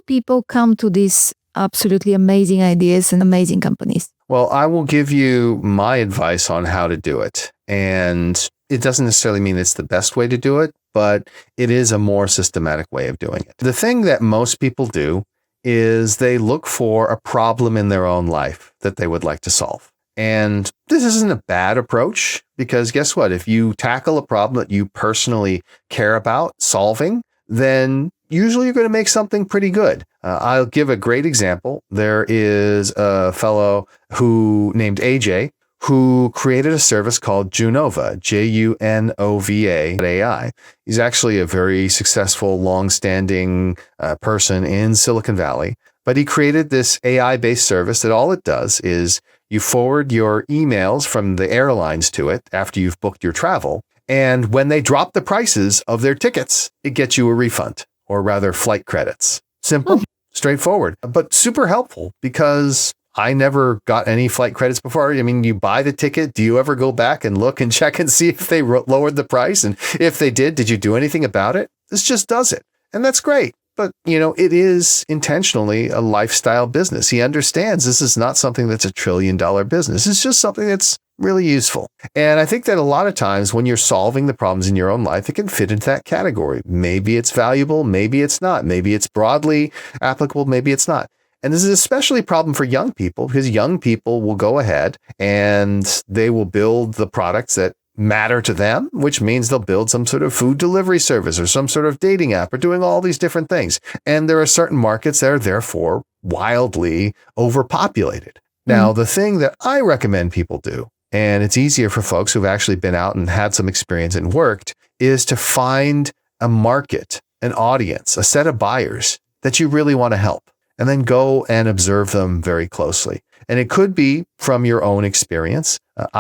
people come to these absolutely amazing ideas and amazing companies? Well, I will give you my advice on how to do it. And it doesn't necessarily mean it's the best way to do it, but it is a more systematic way of doing it. The thing that most people do is they look for a problem in their own life that they would like to solve. And this isn't a bad approach, because guess what? If you tackle a problem that you personally care about solving, then usually you're going to make something pretty good. I'll give a great example. There is a fellow named AJ who created a service called Junova, Junova AI. He's actually a very successful, long-standing person in Silicon Valley, but he created this AI-based service that all it does is you forward your emails from the airlines to it after you've booked your travel, and when they drop the prices of their tickets, it gets you a refund, or rather flight credits. Simple, straightforward, but super helpful, because I never got any flight credits before. I mean, you buy the ticket. Do you ever go back and look and check and see if they lowered the price? And if they did you do anything about it? This just does it. And that's great. But, it is intentionally a lifestyle business. He understands this is not something that's $1 trillion business. It's just something that's really useful. And I think that a lot of times when you're solving the problems in your own life, it can fit into that category. Maybe it's valuable. Maybe it's not. Maybe it's broadly applicable. Maybe it's not. And this is especially a problem for young people, because young people will go ahead and they will build the products that matter to them, which means they'll build some sort of food delivery service or some sort of dating app or doing all these different things. And there are certain markets that are therefore wildly overpopulated. Now, the thing that I recommend people do, and it's easier for folks who've actually been out and had some experience and worked, is to find a market, an audience, a set of buyers that you really want to help, and then go and observe them very closely. And it could be from your own experience.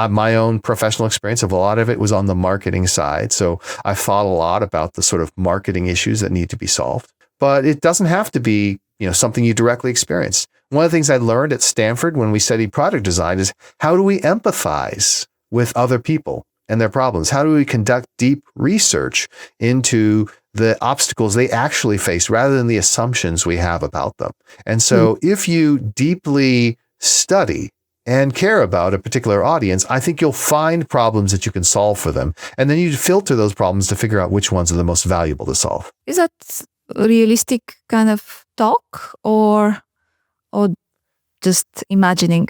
My own professional experience, a lot of it was on the marketing side. So I thought a lot about the sort of marketing issues that need to be solved. But it doesn't have to be, something you directly experience. One of the things I learned at Stanford when we studied product design is, how do we empathize with other people and their problems? How do we conduct deep research into the obstacles they actually face rather than the assumptions we have about them? And so if you deeply study and care about a particular audience, I think you'll find problems that you can solve for them. And then you filter those problems to figure out which ones are the most valuable to solve. Is that realistic kind of talk or just imagining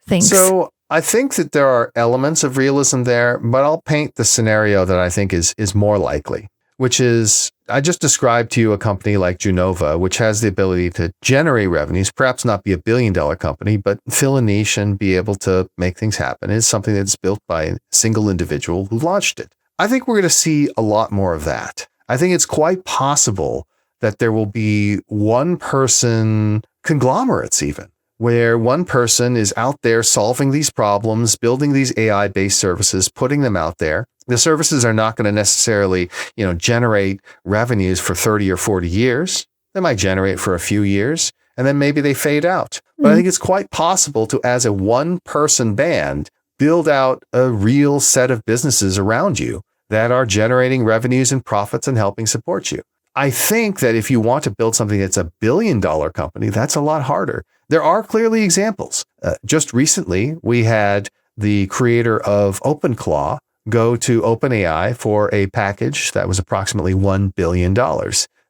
things? So I think that there are elements of realism there, but I'll paint the scenario that I think is more likely, which is, I just described to you a company like Junova, which has the ability to generate revenues, perhaps not be a $1 billion company, but fill a niche and be able to make things happen. It's something that's built by a single individual who launched it. I think we're going to see a lot more of that. I think it's quite possible that there will be one person conglomerates even, where one person is out there solving these problems, building these AI-based services, putting them out there. The services are not going to necessarily, generate revenues for 30 or 40 years. They might generate for a few years, and then maybe they fade out. But I think it's quite possible to, as a one-person band, build out a real set of businesses around you that are generating revenues and profits and helping support you. I think that if you want to build something that's a $1 billion company, that's a lot harder. There are clearly examples. Just recently, we had the creator of OpenClaw go to OpenAI for a package that was approximately $1 billion.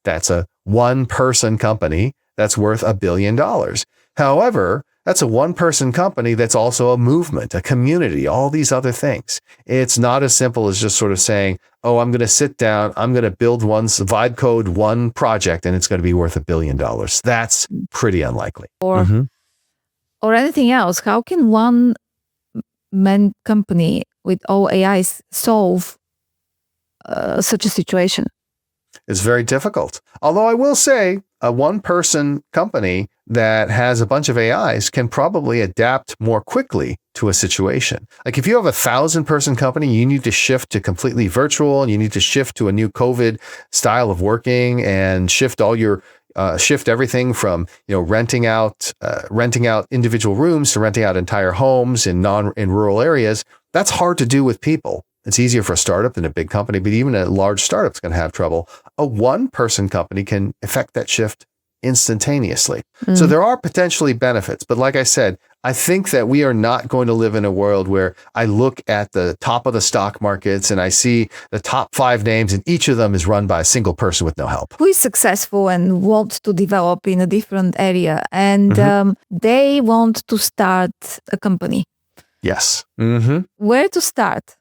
That's a one-person company that's worth $1 billion. However, that's a one-person company that's also a movement, a community, all these other things. It's not as simple as just sort of saying, oh, I'm going to sit down, I'm going to build vibe code one project, and it's going to be worth $1 billion. That's pretty unlikely. Or anything else. How can one man company with all AIs solve such a situation? It's very difficult. Although I will say, a one-person company that has a bunch of AIs can probably adapt more quickly to a situation. Like if you have a 1,000-person company, you need to shift to completely virtual, and you need to shift to a new COVID style of working, and shift all your shift everything from renting out individual rooms to renting out entire homes in rural areas. That's hard to do with people. It's easier for a startup than a big company, but even a large startup's going to have trouble. A one-person company can effect that shift instantaneously. So there are potentially benefits. But like I said, I think that we are not going to live in a world where I look at the top of the stock markets and I see the top 5 names and each of them is run by a single person with no help. Who is successful and wants to develop in a different area, and they want to start a company. Yes. Where to start?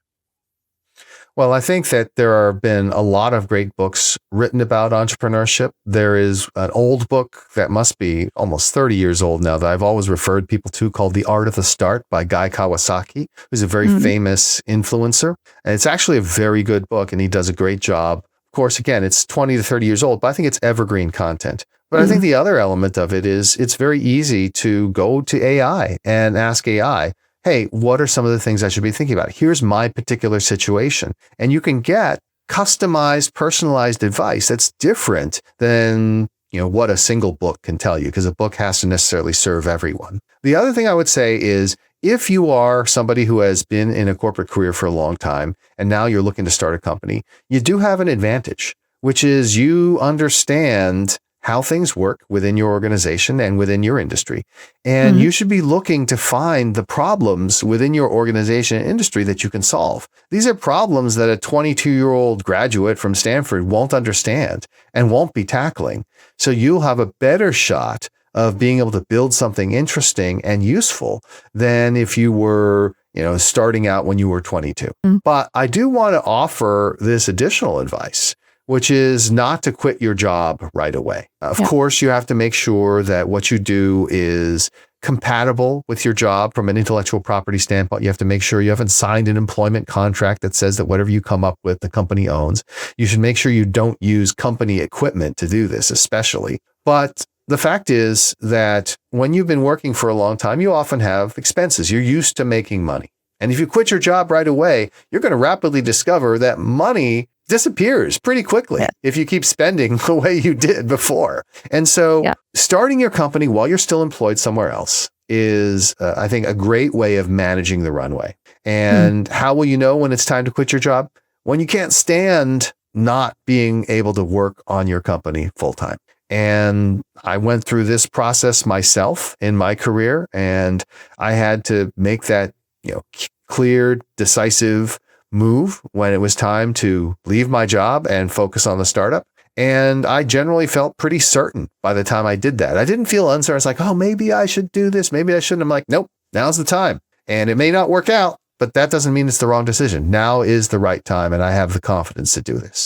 Well, I think that there have been a lot of great books written about entrepreneurship. There is an old book that must be almost 30 years old now that I've always referred people to called The Art of the Start by Guy Kawasaki, who's a very famous influencer. And it's actually a very good book and he does a great job. Of course, again, it's 20 to 30 years old, but I think it's evergreen content. But I think the other element of it is it's very easy to go to AI and ask AI, hey, what are some of the things I should be thinking about? Here's my particular situation. And you can get customized, personalized advice that's different than, what a single book can tell you, because a book has to necessarily serve everyone. The other thing I would say is if you are somebody who has been in a corporate career for a long time and now you're looking to start a company, you do have an advantage, which is you understand how things work within your organization and within your industry. And you should be looking to find the problems within your organization and industry that you can solve. These are problems that a 22-year-old graduate from Stanford won't understand and won't be tackling. So you'll have a better shot of being able to build something interesting and useful than if you were, starting out when you were 22. But I do want to offer this additional advice, which is not to quit your job right away. Of course, you have to make sure that what you do is compatible with your job from an intellectual property standpoint. You have to make sure you haven't signed an employment contract that says that whatever you come up with, the company owns. You should make sure you don't use company equipment to do this, especially. But the fact is that when you've been working for a long time, you often have expenses. You're used to making money. And if you quit your job right away, you're going to rapidly discover that money disappears pretty quickly if you keep spending the way you did before. And so starting your company while you're still employed somewhere else is, I think, a great way of managing the runway. And how will you know when it's time to quit your job? When you can't stand not being able to work on your company full time. And I went through this process myself in my career, and I had to make that, clear, decisive move when it was time to leave my job and focus on the startup. And I generally felt pretty certain by the time I did that. I didn't feel uncertain. I was like, oh, maybe I should do this. Maybe I shouldn't. I'm like, nope, now's the time. And it may not work out, but that doesn't mean it's the wrong decision. Now is the right time, and I have the confidence to do this.